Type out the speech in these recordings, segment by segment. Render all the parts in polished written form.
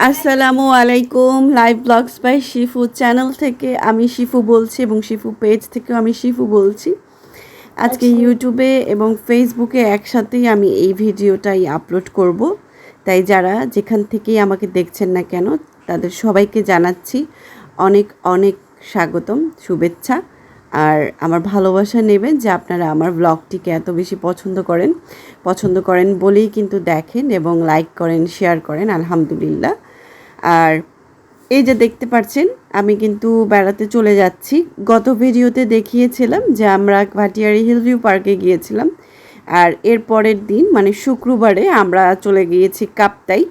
আসসালামু আলাইকুম। Live blogs by Shifu channel থেকে আমি শিফু বলছি এবং শিফু পেজ থেকেও আমি শিফু বলছি। আজকে ইউটিউবে এবং ফেসবুকে একসাথেই আমি এই ভিডিওটাই আপলোড করব। তাই যারা যেখান থেকেই আমাকে দেখছেন না কেন তাদের সবাইকে জানাচ্ছি অনেক অনেক স্বাগতম, শুভেচ্ছা। আর আমার ভালোবাসা নেবেন যে আপনারা আমার ব্লগটিকে এত বেশি পছন্দ করেন বলেই কিন্তু দেখেন এবং লাইক করেন, শেয়ার করেন, আলহামদুলিল্লাহ। আর এই যে দেখতে পাচ্ছেন আমি কিন্তু বেড়াতে চলে যাচ্ছি। গত ভিডিওতে দেখিয়েছিলাম যে আমরা ভাটিয়ারি হিলভিউ পার্কে গিয়েছিলাম, আর এর পরের দিন মানে শুক্রবারে আমরা চলে গিয়েছি কাপ্তাই।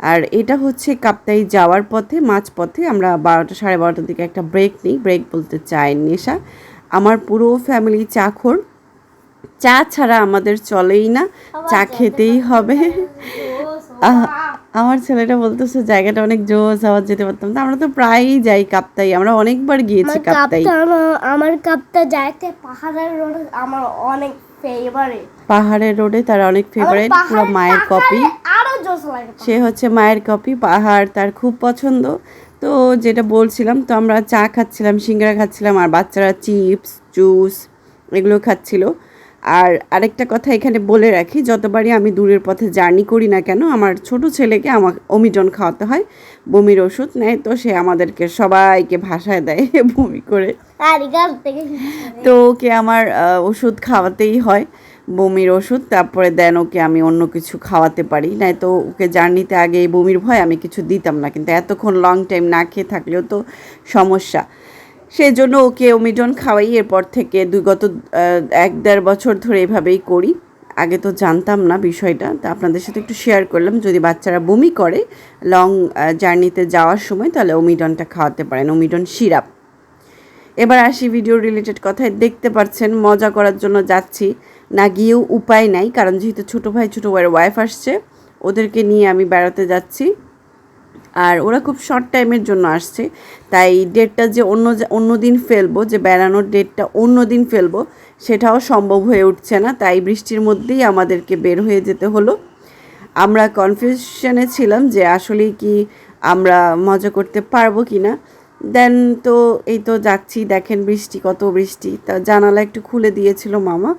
আর এটা হচ্ছে কাপ্তাই যাওয়ার পথে, মাঝপথে আমরা 12টা 12:30 দিকে একটা ব্রেক নিই। ব্রেক বলতে চায়ের নেশা। আমার পুরো ফ্যামিলি চাখোর, চা ছাড়া আমাদের চলেই না, চা খেতেই হবে। আমার ছেলেটা বলতেছে জায়গাটা অনেক জোস, আবার যেতে পারতাম। তো আমরা তো প্রায়ই যাই কাপ্তাই, আমরা অনেকবার গিয়েছি কাপ্তাই। আমার কাপ্তাই যাইতে পাহাড়ের রোড আমার অনেক ফেভারিট। পাহাড়ের রোডে তার অনেক ফেভারিট, পুরো মায়ের কপি। আরো জোস লাগে, সে হচ্ছে মায়ের কপি, পাহাড় তার খুব পছন্দ। তো যেটা বলছিলাম, তো আমরা চা খাচ্ছিলাম, সিঙ্গারা খাচ্ছিলাম, আর বাচ্চারা চিপস, জুস এগুলো খাচ্ছিল। আর আরেকটা কথা এখানে বলে রাখি, যতবারই আমি দূরের পথে জার্নি করি না কেন আমার ছোট ছেলেকে আমার ওমিডন খাওয়াতে হয়, বমির ওষুধ নেয়। তো সে আমাদেরকে সবাইকে ভাষায় দেয় বমি করে, তো ওকে আমার ওষুধ খাওয়াতেই হয়, বমির ওষুধ। তারপরে দেন ওকে আমি অন্য কিছু খাওয়াতে পারি, নাই তো ওকে জার্নিতে আগে এই বমির ভয় আমি কিছু দিতাম না, কিন্তু এতক্ষণ লং টাইম না খেয়ে থাকলেও তো সমস্যা। সেই জন্য ওকে ওমিডন খাওয়াই। এরপর থেকে গত 1-1.5 বছর ধরে এভাবেই করি। আগে তো জানতাম না বিষয়টা, তা আপনাদের সাথে একটু শেয়ার করলাম। যদি বাচ্চারা বমি করে লং জার্নিতে যাওয়ার সময়, তাহলে ওমিডনটা খাওয়াতে পারেন, ওমিডন সিরাপ। এবার আসি ভিডিও রিলেটেড কথায়। দেখতে পাচ্ছেন মজা করার জন্য যাচ্ছি, না গিয়েও উপায় নাই, কারণ যেহেতু ছোটো ভাই ছোটো ভাইয়ের ওয়াইফ আসছে, ওদেরকে নিয়ে আমি বেড়াতে যাচ্ছি। আর ওরা খুব শর্ট টাইমের জন্য আসছে, তাই ডেটটা যে অন্য দিন ফেলবো, যে বেড়ানোর ডেটটা অন্য দিন ফেলবো, সেটাও সম্ভব হয়ে উঠছে না। তাই বৃষ্টির মধ্যেই আমাদেরকে বের হয়ে যেতে হলো। আমরা কনফিউশনে ছিলাম যে আসলেই কি আমরা মজা করতে পারবো কি না। দেন তো এই তো যাচ্ছি, দেখেন বৃষ্টি, কত বৃষ্টি। তা জানালা একটু খুলে দিয়েছিল মামা,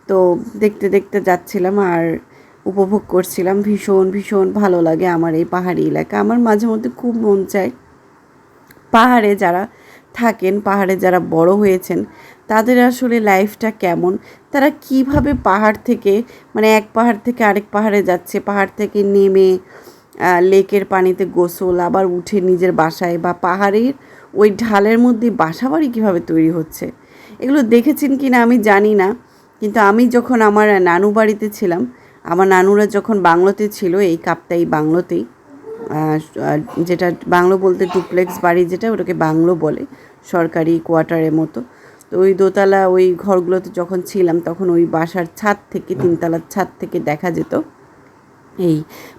তো দেখতে দেখতে যাচ্ছিলাম আর উপভোগ করছিলাম। ভীষণ ভীষণ ভালো লাগে আমার এই পাহাড়ি এলাকা। আমার মাঝে মধ্যে খুব মন চায় পাহাড়ে যারা থাকেন, পাহাড়ে যারা বড় হয়েছেন, তাদের আসলে লাইফটা কেমন, তারা কিভাবে পাহাড় থেকে মানে এক পাহাড় থেকে আরেক পাহাড়ে যাচ্ছে, পাহাড় থেকে নেমে লেকের পানিতে গোসল, আবার উঠে নিজের বাসায়, বা পাহাড়ের ওই ঢালের মধ্যে বাসা বাড়ি কীভাবে তৈরি হচ্ছে, এগুলো দেখেছেন কি না আমি জানি না। কিন্তু আমি যখন আমার নানু বাড়িতে ছিলাম, আমার নানুরা যখন বাংলোতে ছিল, এই কাপ্তাই বাংলোতেই, যেটা বাংলো বলতে ডুপ্লেক্স বাড়ি, যেটা ওটাকে বাংলো বলে, সরকারি কোয়ার্টারের মতো। তো ওই দোতলা ওই ঘরগুলোতে যখন ছিলাম, তখন ওই বাসার ছাদ থেকে, 3তলার ছাদ থেকে দেখা যেত এই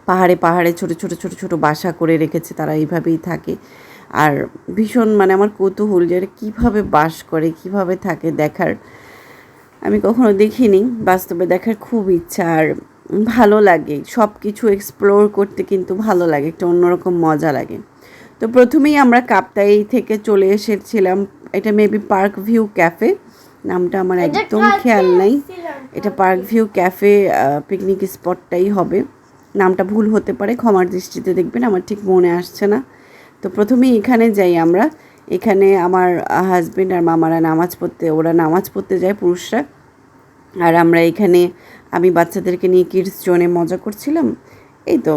পাহাড়ে পাহাড়ে ছোটো ছোটো ছোটো ছোটো বাসা করে রেখেছে তারা, এইভাবেই থাকে। আর ভীষণ মানে আমার কৌতূহল যে কীভাবে বাস করে, কীভাবে থাকে দেখার। আমি কখনো দেখিনি, বাস্তবে দেখার খুব ইচ্ছা। আর ভালো লাগে সব কিছু এক্সপ্লোর করতে, কিন্তু ভালো লাগে, একটা অন্যরকম মজা লাগে। তো প্রথমেই আমরা কাপ্তাই থেকে চলে এসেছিলাম, এটা মেবি পার্ক ভিউ ক্যাফে, নামটা আমার একদম খেয়াল নাই। এটা পার্ক ভিউ ক্যাফে পিকনিক স্পটটাই হবে, নামটা ভুল হতে পারে, ক্ষমার দৃষ্টিতে দেখবেন, আমার ঠিক মনে আসছে না। তো প্রথমেই এখানে যাই আমরা। এখানে আমার হাজব্যান্ড আর মামারা ওরা নামাজ পড়তে যায়, পুরুষরা। আর আমরা এখানে আমি বাচ্চাদেরকে নিয়ে কিডস জোনে মজা করছিলাম, এই তো।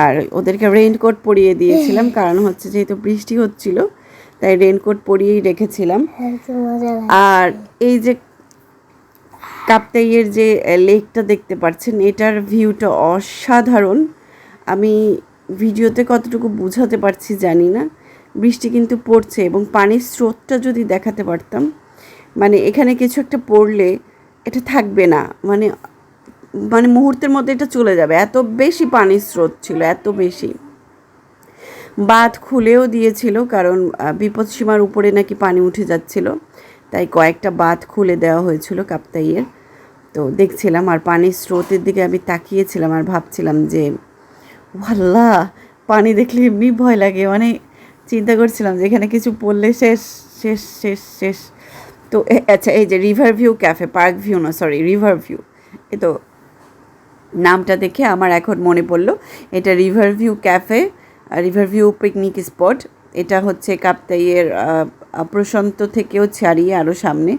আর ওদেরকে রেইনকোট পরিয়ে দিয়েছিলাম, কারণ হচ্ছে যেহেতু বৃষ্টি হচ্ছিল, তাই রেইনকোট পরিয়েই রেখেছিলাম। আর এই যে কাপ্তাইয়ের যে লেকটা দেখতে পাচ্ছেন, এটার ভিউটা অসাধারণ। আমি ভিডিওতে কতটুকু বোঝাতে পারছি জানি না। বৃষ্টি কিন্তু পড়ছে, এবং পানির স্রোতটা যদি দেখাতে পারতাম, মানে এখানে কিছু একটা পড়লে এটা থাকবে না, মানে মানে মুহূর্তের মধ্যে এটা চলে যাবে, এত বেশি পানির স্রোত ছিল, এত বেশি। বাঁধ খুলেও দিয়েছিল, কারণ বিপদসীমার উপরে নাকি পানি উঠে যাচ্ছিল, তাই কয়েকটা বাঁধ খুলে দেওয়া হয়েছিল কাপ্তাইয়ের। তো দেখছিলাম, আর পানির স্রোতের দিকে আমি তাকিয়েছিলাম আর ভাবছিলাম যে আল্লাহ, পানি দেখলে এমনি ভয় লাগে, মানে চিন্তা করছিলাম যে এখানে কিছু পড়লে শেষ শেষ শেষ শেষ। তো আচ্ছা, এই যে river view cafe, park view না, সরি রিভার ভিউ, এ তো নামটা দেখে আমার এখন মনে পড়লো, এটা river view cafe, river view picnic spot. এটা হচ্ছে কাপ্তাইয়ের প্রশান্ত থেকেও ছাড়িয়ে আরও সামনে,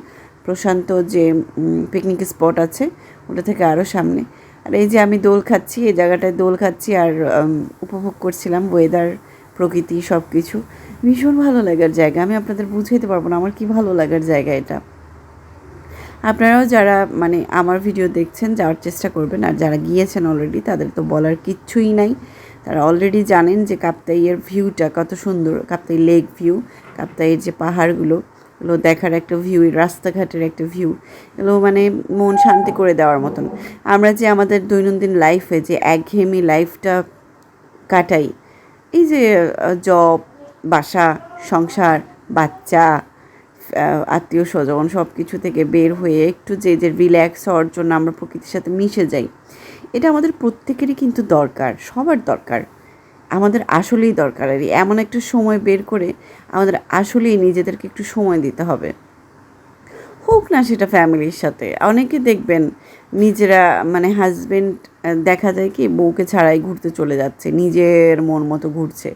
প্রশান্ত যে পিকনিক স্পট আছে ওটা থেকে আরও সামনে। আর এই যে আমি দোল খাচ্ছি, এই জায়গাটায় দোল খাচ্ছি আর উপভোগ করছিলাম ওয়েদার, প্রকৃতি, সব কিছু। ভীষণ ভালো লাগার জায়গা, আমি আপনাদের বুঝাইতে পারবো না আমার কি ভালো লাগার জায়গা এটা। আপনারাও যারা মানে আমার ভিডিও দেখছেন যাওয়ার চেষ্টা করবেন, আর যারা গিয়েছেন অলরেডি তাদের তো বলার কিচ্ছুই নাই, তারা অলরেডি জানেন যে কাপ্তাইয়ের ভিউটা কত সুন্দর, কাপ্তাই লেক ভিউ, কাপ্তাইয়ের যে পাহাড়গুলো, এগুলো দেখার একটা ভিউ, রাস্তাঘাটের একটা ভিউ, এগুলো মানে মন শান্তি করে দেওয়ার মতন। আমরা যে আমাদের দৈনন্দিন লাইফে যে একঘেয়েমি লাইফটা কাটাই, এই যে জব, বাসা, সংসার, বাচ্চা, আত্মীয় স্বজন, সব কিছু থেকে বের হয়ে একটু যে রিল্যাক্স হওয়ার জন্য আমরা প্রকৃতির সাথে মিশে যাই, এটা আমাদের প্রত্যেকেরই কিন্তু দরকার, সবার দরকার, আমাদের আসলেই দরকার। আর এমন একটা সময় বের করে আমাদের আসলেই নিজেদেরকে একটু সময় দিতে হবে, হোক না সেটা ফ্যামিলির সাথে। অনেকে দেখবেন নিজেরা মানে হাজবেন্ড দেখা যায় কি বউকে ছাড়াই ঘুরতে চলে যাচ্ছে, নিজের মন মতো ঘুরছে।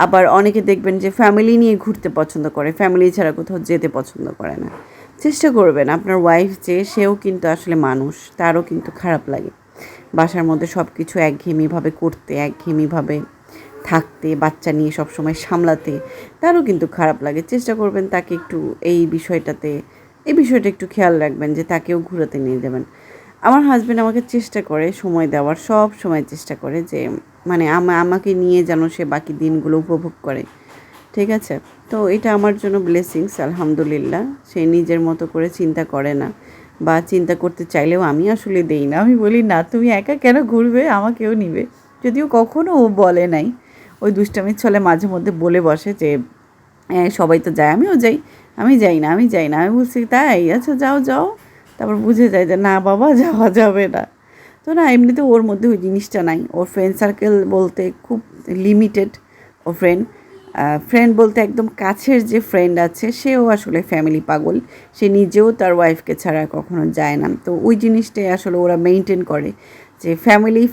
আবার অনেকে দেখবেন যে ফ্যামিলি নিয়ে ঘুরতে পছন্দ করে, ফ্যামিলি ছাড়া কোথাও যেতে পছন্দ করে না। চেষ্টা করবেন আপনার ওয়াইফ যে, সেও কিন্তু আসলে মানুষ, তারও কিন্তু খারাপ লাগে বাসার মধ্যে সব কিছু একঘেয়েমিভাবে করতে, একঘেয়েমিভাবে থাকতে, বাচ্চা নিয়ে সবসময় সামলাতে, তারও কিন্তু খারাপ লাগে। চেষ্টা করবেন তাকে একটু এই বিষয়টা একটু খেয়াল রাখবেন যে তাকেও ঘোরাতে নিয়ে যাবেন। আমার হাজব্যান্ড আমাকে চেষ্টা করে সময় দেওয়ার, সব সময় চেষ্টা করে যে মানে আমাকে নিয়ে যেন সে বাকি দিনগুলো উপভোগ করে, ঠিক আছে? তো এটা আমার জন্য ব্লেসিংস, আলহামদুলিল্লাহ। সে নিজের মতো করে চিন্তা করে না, বা চিন্তা করতে চাইলেও আমি আসলে দেই না। আমি বলি না তুমি একা কেন ঘুরবে, আমাকেও নিবে। যদিও কখনো ও বলে নাই, ওই দুষ্টামির ছলে মাঝে মধ্যে বলে বসে যে সবাই তো যায়, আমিও যাই, আমি যাই না, আমি যাই না। আমি বলছি তাই, আচ্ছা যাও যাও। তারপর বুঝে যায় যে না বাবা, যাওয়া যাবে না। তো না, এমনিতে ওর মধ্যে ওই জিনিসটা নাই। ওর ফ্রেন্ড সার্কেল বলতে খুব লিমিটেড। ও ফ্রেন্ড বলতে একদম কাছের যে ফ্রেন্ড আছে সেও আসলে ফ্যামিলি পাগল, সে নিজেও তার ওয়াইফকে ছাড়া কখনো যায় না। তো ওই জিনিসটাই আসলে ওরা মেনটেন করে যে ফ্যামিলি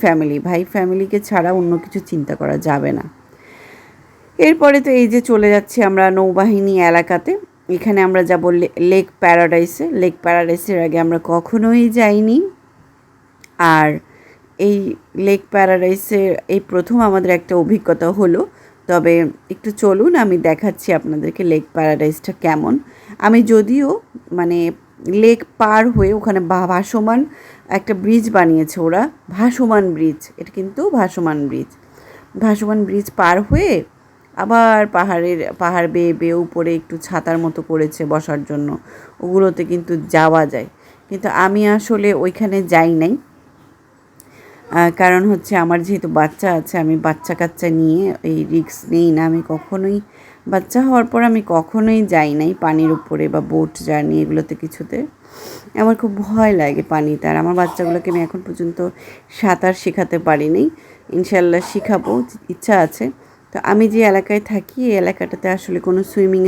ভাই, ফ্যামিলিকে ছাড়া অন্য কিছু চিন্তা করা যাবে না। এরপরে তো এই যে চলে যাচ্ছি আমরা নৌবাহিনী এলাকাতে, এখানে আমরা যাব লেক প্যারাডাইসে। লেক প্যারাডাইসের আগে আমরা কখনোই যাইনি, আর এই লেক প্যারাডাইসের এই প্রথম আমাদের একটা অভিজ্ঞতা হলো। তবে একটু চলুন আমি দেখাচ্ছি আপনাদেরকে লেক প্যারাডাইসটা কেমন। আমি যদিও মানে লেক পার হয়ে ওখানে ভাসমান একটা ব্রিজ বানিয়েছে ওরা, ভাসমান ব্রিজ, এটা কিন্তু ভাসমান ব্রিজ পার হয়ে আবার পাহাড় বেয়ে বেয়ে উপরে একটু ছাতার মতো করেছে বসার জন্য, ওগুলোতে কিন্তু যাওয়া যায়। কিন্তু আমি আসলে ওইখানে যাই নাই, কারণ হচ্ছে আমার যেহেতু বাচ্চা আছে, আমি বাচ্চা কাচ্চা নিয়ে এই রিস্ক নেই না। আমি কখনোই, বাচ্চা হওয়ার পর আমি কখনোই যাই নাই পানির উপরে বা বোট জার্নি এগুলোতে কিছুতে। আমার খুব ভয় লাগে পানিতে, আর আমার বাচ্চাগুলোকে আমি এখন পর্যন্ত সাঁতার শেখাতে পারিনি। ইনশাল্লাহ শিখাবো, ইচ্ছা আছে। তো আমি যে এলাকায় থাকি এই এলাকাটাতে আসলে কোনো সুইমিং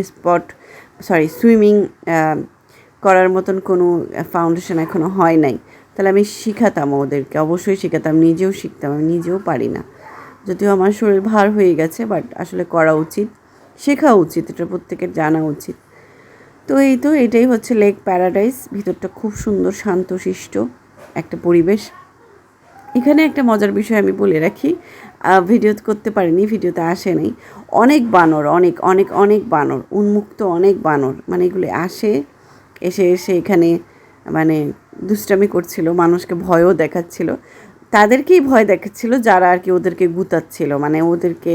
করার মতন কোনো ফাউন্ডেশন এখনও হয় নাই। তাহলে আমি শিখাতাম ওদেরকে, অবশ্যই শিখাতাম, নিজেও শিখতাম। আমি নিজেও পারি না, যদিও আমার শরীর ভার হয়ে গেছে, বাট আসলে করা উচিত, শেখা উচিত, এটা প্রত্যেকের জানা উচিত। তো এটাই হচ্ছে লেক প্যারাডাইস। ভিতরটা খুব সুন্দর, শান্তশিষ্ট একটা পরিবেশ। এখানে একটা মজার বিষয় আমি বলে রাখি, ভিডিও করতে পারিনি, ভিডিওতে আসে নাই, অনেক বানর, অনেক অনেক অনেক বানর, উন্মুক্ত অনেক বানর, মানে এগুলো এসে এখানে মানে দুষ্টামি করছিল, মানুষকে ভয়ও দেখাচ্ছিল। তাদেরকেই ভয় দেখাচ্ছিল যারা আর কি ওদেরকে গুতাচ্ছিল, মানে ওদেরকে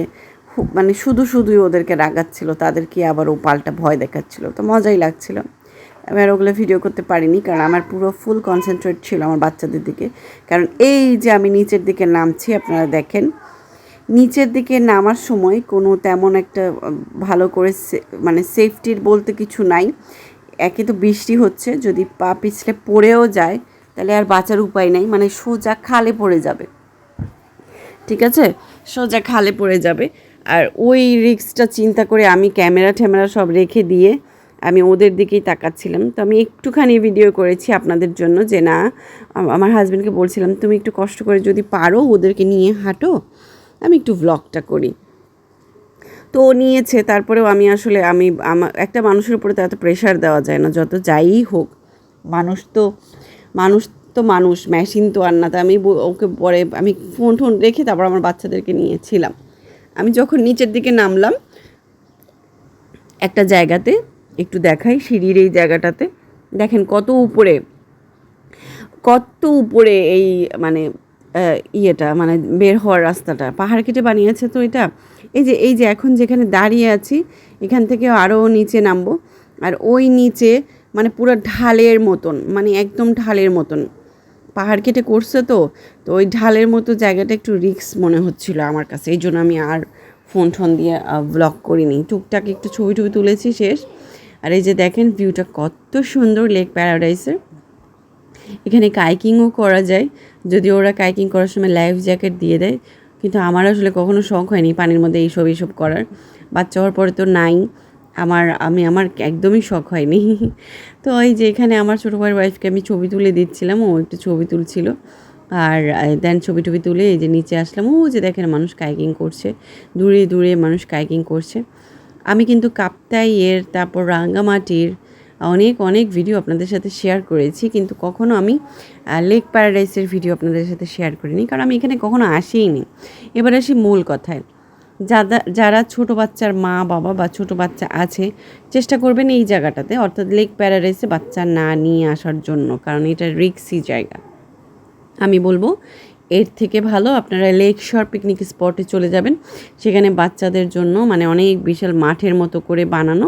মানে শুধুই ওদেরকে রাগাচ্ছিল, তাদেরকে আবার ও পাল্টা ভয় দেখাচ্ছিল। তো মজাই লাগছিল। আমি আর ওগুলো ভিডিও করতে পারিনি, কারণ আমার পুরো ফুল কনসেন্ট্রেট ছিল আমার বাচ্চাদের দিকে। কারণ এই যে আমি নিচের দিকে নামছি, আপনারা দেখেন নিচের দিকে নামার সময় কোনো তেমন একটা ভালো করে মানে সেফটির বলতে কিছু নাই। একে তো বৃষ্টি হচ্ছে, যদি পা পিছলে পড়েও যায় তাহলে আর বাঁচার উপায় নাই, মানে সোজা খালে পড়ে যাবে। ঠিক আছে, সোজা খালে পড়ে যাবে। আর ওই রিস্কটা চিন্তা করে আমি ক্যামেরা ট্যামেরা সব রেখে দিয়ে আমি ওদের দিকেই তাকাচ্ছিলাম। তো আমি একটুখানি ভিডিও করেছি আপনাদের জন্য, যে না, আমার হাজব্যান্ডকে বলছিলাম তুমি একটু কষ্ট করে যদি পারো ওদেরকে নিয়ে হাঁটো, আমি একটু ভ্লগটা করি। তো ও নিয়েছে, তারপরেও আমি আসলে আমার একটা মানুষের উপরে তো এত প্রেশার দেওয়া যায় না, যত যাই হোক। মানুষ তো মানুষ তো মানুষ, মেশিন তো আর না। তা আমি ওকে পরে আমি ফোন টোন রেখে তারপর আমার বাচ্চাদেরকে নিয়েছিলাম। আমি যখন নিচের দিকে নামলাম একটা জায়গাতে, একটু দেখাই সিঁড়ির এই জায়গাটাতে, দেখেন কত উপরে এই মানে ইয়েটা, মানে বের হওয়ার রাস্তাটা পাহাড় কেটে বানিয়েছে। তো এই যে এখন যেখানে দাঁড়িয়ে আছি, এখান থেকে আরও নিচে নামবো। আর ওই নিচে মানে পুরো ঢালের মতন, মানে একদম ঢালের মতন পাহাড় কেটে করছে। তো ওই ঢালের মতো জায়গাটা একটু রিস্ক মনে হচ্ছিল আমার কাছে, এই জন্য আমি আর ফোন দিয়ে ব্লগ করিনি। টুকটাক একটু ছবি টবি তুলেছি, শেষ। আর এই যে দেখেন ভিউটা কত সুন্দর লেক প্যারাডাইসের। এখানে কাইকিংও করা যায়, যদি ওরা কাইকিং করার সময় লাইফ জ্যাকেট দিয়ে দেয়, কিন্তু আমার আসলে কখনো শখ হয়নি পানির মধ্যে এইসব করার। বাচ্চা হওয়ার পরে তো নাই, আমার একদমই শখ হয়নি। তো এই যে এখানে আমার ছোটো ভাইয়ের ওয়াইফকে আমি ছবি তুলে দিচ্ছিলাম, ও একটু ছবি তুলছিল। আর দেন ছবি টবি তুলে এই যে নিচে আসলাম। ও যে দেখেন মানুষ কাইকিং করছে, দূরে দূরে মানুষ কাইকিং করছে। আমি কিন্তু কাপ্তাইয়ের, তারপর রাঙ্গামাটির অনেক ভিডিও আপনাদের সাথে শেয়ার করেছি, কিন্তু কখনো আমি লেক প্যারাডাইসের ভিডিও আপনাদের সাথে শেয়ার করিনি, কারণ আমি এখানে কখনো আসিনি। এবার আসি মূল কথায়। যারা ছোটো বাচ্চার মা বাবা বা ছোটো বাচ্চা আছে, চেষ্টা করবেন এই জায়গাটাতে, অর্থাৎ লেক প্যারাডাইসে বাচ্চা না নিয়ে আসার জন্য, কারণ এটা রিস্কি জায়গা। আমি বলবো এর থেকে ভালো আপনারা লেক শর পিকনিক স্পটে চলে যাবেন। সেখানে বাচ্চাদের জন্য মানে অনেক বিশাল মাঠের মতো করে বানানো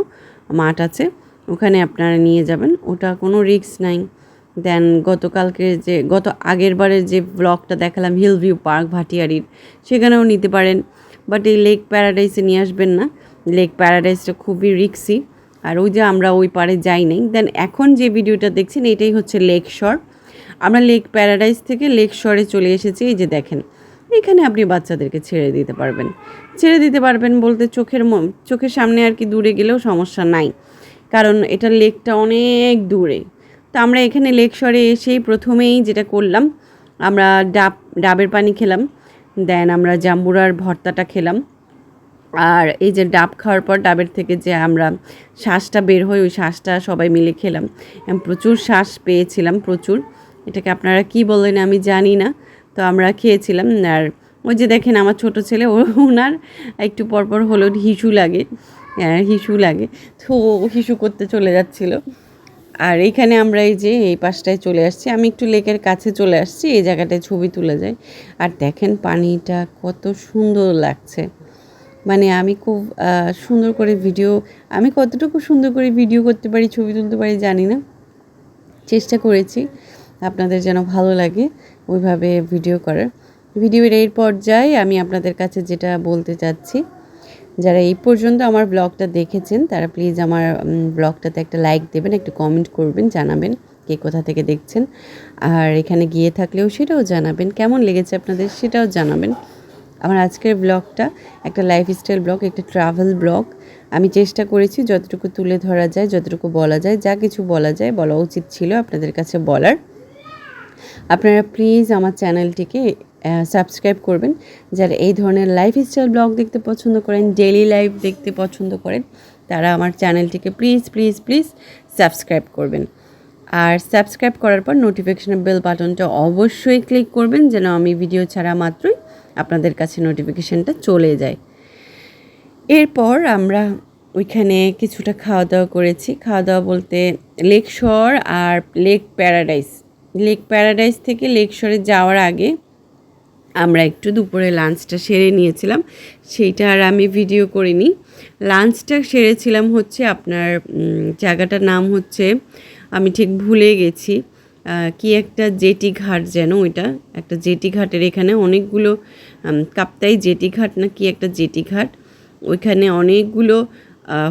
মাঠ আছে, ওখানে আপনারা নিয়ে যাবেন, ওটা কোনো রিস্ক নাই। দেন গত আগের বারের যে ব্লগটা দেখালাম হিল ভিউ পার্ক ভাটিয়ারির, সেখানেও নিতে পারেন। বাট এই লেক প্যারাডাইসে নিয়ে আসবেন না, লেক প্যারাডাইসটা খুবই রিস্কি। আর ওই যে আমরা ওই পারে যাই নাই। দেন এখন যে ভিডিওটা দেখছেন এটাই হচ্ছে লেক শর। আমরা লেক প্যারাডাইস থেকে লেক শরে চলে এসেছি। এই যে দেখেন, এখানে আপনি বাচ্চাদেরকে ছেড়ে দিতে পারবেন বলতে চোখের সামনে আর কি, দূরে গেলেও সমস্যা নাই, কারণ এটা লেকটা অনেক দূরে। তো আমরা এখানে লেক শরে এসেই প্রথমেই যেটা করলাম, আমরা ডাবের পানি খেলাম, দেন আমরা জাম্বুরার ভর্তাটা খেলাম। আর এই যে ডাব খাওয়ার পর ডাবের থেকে যে আমরা শ্বাসটা বের হয়, ওই শ্বাসটা সবাই মিলে খেলাম। প্রচুর শ্বাস পেয়েছিলাম, প্রচুর। এটাকে আপনারা কি বলেন আমি জানি না, তো আমরা খেয়েছিলাম। আর ওই যে দেখেন আমার ছোট ছেলে, ওনার একটু পরপর হলো হিসু লাগে, তো হিসু করতে চলে যাচ্ছিল। আর এইখানে আমরা এই পাশটায় চলে আসছি, আমি একটু লেকের কাছে চলে আসছি, এই জায়গাটায় ছবি তুলে যায়। আর দেখেন পানিটা কত সুন্দর লাগছে, মানে আমি খুব সুন্দর করে আমি কতটুকু সুন্দর করে ভিডিও করতে পারি, ছবি তুলতে পারি জানি না, চেষ্টা করেছি আপনাদের যেন ভালো লাগে ওইভাবে ভিডিও করার। ভিডিওর এই পর্যায়ে আমি আপনাদের কাছে যেটা বলতে চাচ্ছি, যারা এই পর্যন্ত আমার ব্লগটা দেখেছেন তারা প্লিজ আমার ব্লগটাতে একটা লাইক দেবেন, একটা কমেন্ট করবেন, জানাবেন কে কোথা থেকে দেখছেন। আর এখানে গিয়ে থাকলেও সেটাও জানাবেন, কেমন লেগেছে আপনাদের সেটাও জানাবেন। আমার আজকের ব্লগটা একটা লাইফস্টাইল ব্লগ, একটা ট্রাভেল ব্লগ। আমি চেষ্টা করেছি যতটুকু তুলে ধরা যায়, যতটুকু বলা যায়, যা কিছু বলা যায় বলা উচিত ছিল আপনাদের কাছে বলার। আপনারা প্লিজ আমার চ্যানেলটিকে সাবস্ক্রাইব করবেন, যারা এই ধরনের লাইফস্টাইল ব্লগ দেখতে পছন্দ করেন, ডেইলি লাইফ দেখতে পছন্দ করেন, তারা আমার চ্যানেলটিকে প্লিজ সাবস্ক্রাইব করবেন। আর সাবস্ক্রাইব করার পর নোটিফিকেশনের বেল বাটনটা অবশ্যই ক্লিক করবেন, যেন আমি ভিডিও ছাড়া মাত্রই আপনাদের কাছে নোটিফিকেশনটা চলে যায়। এরপর আমরা ওইখানে কিছুটা খাওয়া দাওয়া করেছি। খাওয়া দাওয়া বলতে লেক শর আর লেক প্যারাডাইস থেকে লেক শরে যাওয়ার আগে আমরা একটু দুপুরে লাঞ্চটা সেরে নিয়েছিলাম, সেইটা আর আমি ভিডিও করিনি। লাঞ্চটা সেরেছিলাম হচ্ছে আপনার জায়গাটার নাম হচ্ছে, আমি ঠিক ভুলে গেছি, কি একটা জেটি ঘাট, যেন ওইটা একটা জেটি ঘাটের, এখানে অনেকগুলো কাপ্তাই জেটি ঘাট না কি একটা জেটি ঘাট, ওইখানে অনেকগুলো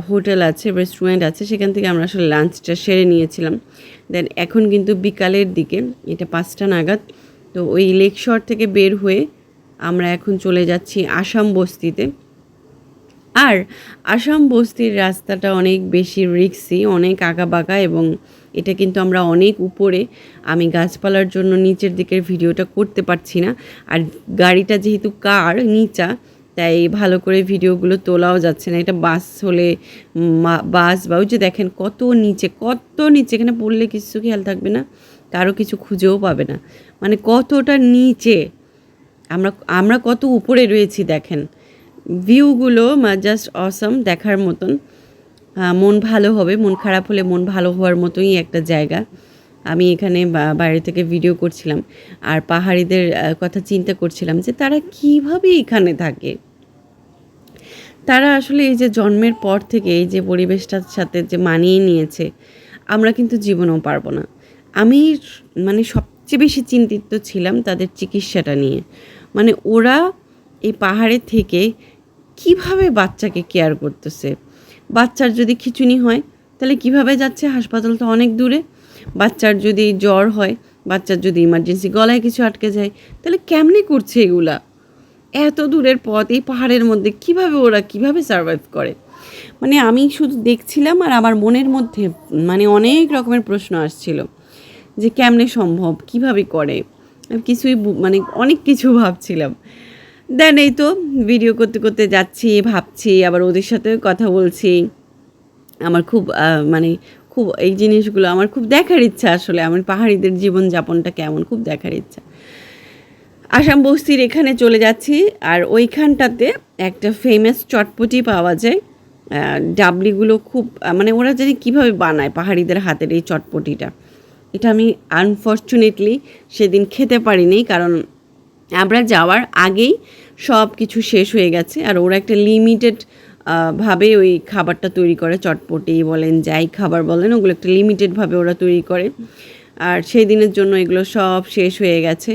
হোটেল আছে, রেস্টুরেন্ট আছে, সেখান থেকে আমরা আসলে লাঞ্চটা সেরে নিয়েছিলাম। দেন এখন কিন্তু বিকালের দিকে, এটা 5টা নাগাদ, তো ওই লেক শর থেকে বের হয়ে আমরা এখন চলে যাচ্ছি আসাম বস্তিতে। আর আসাম বস্তির রাস্তাটা অনেক বেশি রিক্সি, অনেক আঁকাবাঁকা, এবং এটা কিন্তু আমরা অনেক উপরে। আমি গাছপালার জন্য নিচের দিকের ভিডিওটা করতে পারছি না, আর গাড়িটা যেহেতু কার নিচা, তাই ভালো করে ভিডিওগুলো তোলাও যাচ্ছে না। এটা বাস হলে বাস, বা ওই যে দেখেন কত নিচে, এখানে পড়লে কিছু খেয়াল থাকবে না, কারো কিছু খুঁজেও পাবে না, মানে কতটা নিচে, আমরা কত উপরে রয়েছি দেখেন। ভিউগুলো জাস্ট অসম, দেখার মতন। মন ভালো হবে, মন খারাপ হলে মন ভালো হওয়ার মতোই একটা জায়গা। আমি এখানে বাইরে থেকে ভিডিও করছিলাম, আর পাহাড়িদের কথা চিন্তা করছিলাম যে তারা কিভাবে এখানে থাকে। তারা আসলে এই যে জন্মের পর থেকে এই যে পরিবেশটার সাথে যে মানিয়ে নিয়েছে, আমরা কিন্তু জীবনেও পারবো না। আমি মানে সবচেয়ে বেশি চিন্তিত ছিলাম তাদের চিকিৎসাটা নিয়ে। মানে ওরা এই পাহাড়ে থেকে কিভাবে বাচ্চাকে কেয়ার করতেছে। বাচ্চার যদি খিঁচুনি হয় তাহলে কিভাবে যাচ্ছে, হাসপাতাল তো অনেক দূরে। বাচ্চার যদি জ্বর হয়, বাচ্চার যদি ইমার্জেন্সি গলায় কিছু আটকে যায়, তাহলে কেমনে করছে এগুলা? এত দূরের পথ এই পাহাড়ের মধ্যে কিভাবে সার্ভাইভ করে? মানে আমি শুধু দেখছিলাম, আর আমার মনের মধ্যে মানে অনেক রকমের প্রশ্ন আসছিল যে কেমনে সম্ভব, কিভাবে করে, কিছুই মানে অনেক কিছু ভাবছিলাম। দেন এই তো ভিডিও করতে করতে যাচ্ছি, ভাবছি, আবার ওদের সাথেও কথা বলছি। আমার খুব মানে খুব এই জিনিসগুলো আমার খুব দেখার ইচ্ছা, আসলে আমার পাহাড়িদের জীবনযাপনটা কেমন খুব দেখার ইচ্ছা। আসাম বস্তির এখানে চলে যাচ্ছি, আর ওইখানটাতে একটা ফেমাস চটপটি পাওয়া যায়। ডাবলিগুলো খুব মানে ওরা জানি কীভাবে বানায় পাহাড়িদের হাতের এই চটপটিটা। এটা আমি আনফর্চুনেটলি সেদিন খেতে পারিনি, কারণ আমরা যাওয়ার আগেই সব কিছু শেষ হয়ে গেছে। আর ওরা একটা লিমিটেড ভাবে ওই খাবারটা তৈরি করে, চটপটি বলেন যাই খাবার বলেন, ওগুলো একটা লিমিটেডভাবে ওরা তৈরি করে। আর সেই দিনের জন্য এগুলো সব শেষ হয়ে গেছে।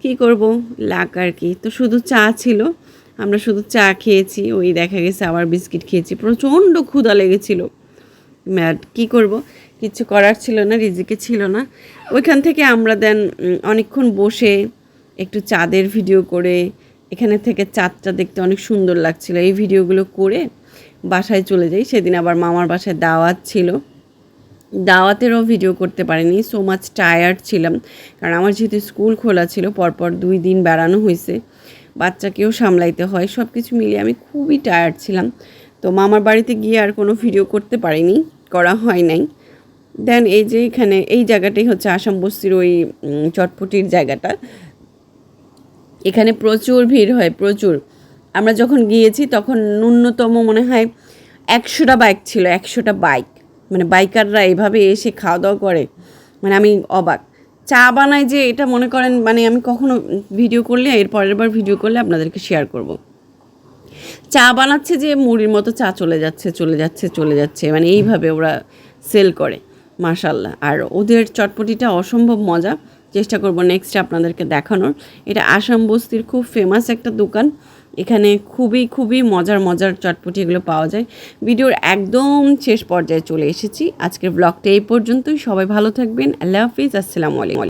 কি করব, লাক আর কি। তো শুধু চা ছিল, আমরা শুধু চা খেয়েছি, ওই দেখা গেছে আবার বিস্কিট খেয়েছি। প্রচণ্ড ক্ষুধা লেগেছিল, কি করব, কিছু করার ছিল না, রিজিকে ছিল না। ওইখান থেকে আমরা দেন অনেকক্ষণ বসে একটু চাঁদের ভিডিও করে, এখানে থেকে চাঁদটা দেখতে অনেক সুন্দর লাগছিল, এই ভিডিওগুলো করে বাসায় চলে যাই। সেদিন আবার মামার বাসায় দাওয়াত ছিল, দাওয়াতেরও ভিডিও করতে পারিনি, সো মাচ টায়ার্ড ছিলাম। কারণ আমার যেহেতু স্কুল খোলা ছিল, পরপর 2 দিন বেড়ানো হয়েছে, বাচ্চাকেও সামলাইতে হয়, সব কিছু মিলিয়ে আমি খুবই টায়ার্ড ছিলাম। তো মামার বাড়িতে গিয়ে আর কোনো ভিডিও করতে পারিনি, করা হয় নাই। দেন এই যে এখানে এই জায়গাটাই হচ্ছে আসাম বস্তির ওই চটপটির জায়গাটা। এখানে প্রচুর ভিড় হয়, প্রচুর। আমরা যখন গিয়েছি তখন ন্যূনতম মনে হয় 100টা বাইক ছিল, 100টা বাইক। মানে বাইকাররা এভাবে এসে খাওয়া দাওয়া করে, মানে আমি অবাক। চা বানায় যে, এটা মনে করেন মানে আমি কখনো ভিডিও করলে, এর পরের বার ভিডিও করলে আপনাদেরকে শেয়ার করব। চা বানাচ্ছে যে মুড়ির মতো চা চলে যাচ্ছে, মানে এইভাবে ওরা সেল করে, মাশাল্লাহ। আর ওদের চটপটিটা অসম্ভব মজা, চেষ্টা করব নেক্সট আপনাদেরকে দেখানোর। এটা আসাম বস্তির খুব ফেমাস একটা দোকান, এখানে খুবই মজার চটপটি এগুলো পাওয়া যায়। ভিডিওর একদম শেষ পর্যায়ে চলে এসেছি। আজকের ব্লগটা এই পর্যন্তই। সবাই ভালো থাকবেন, আল্লাহ হাফিজ, আসসালামু আলাইকুম।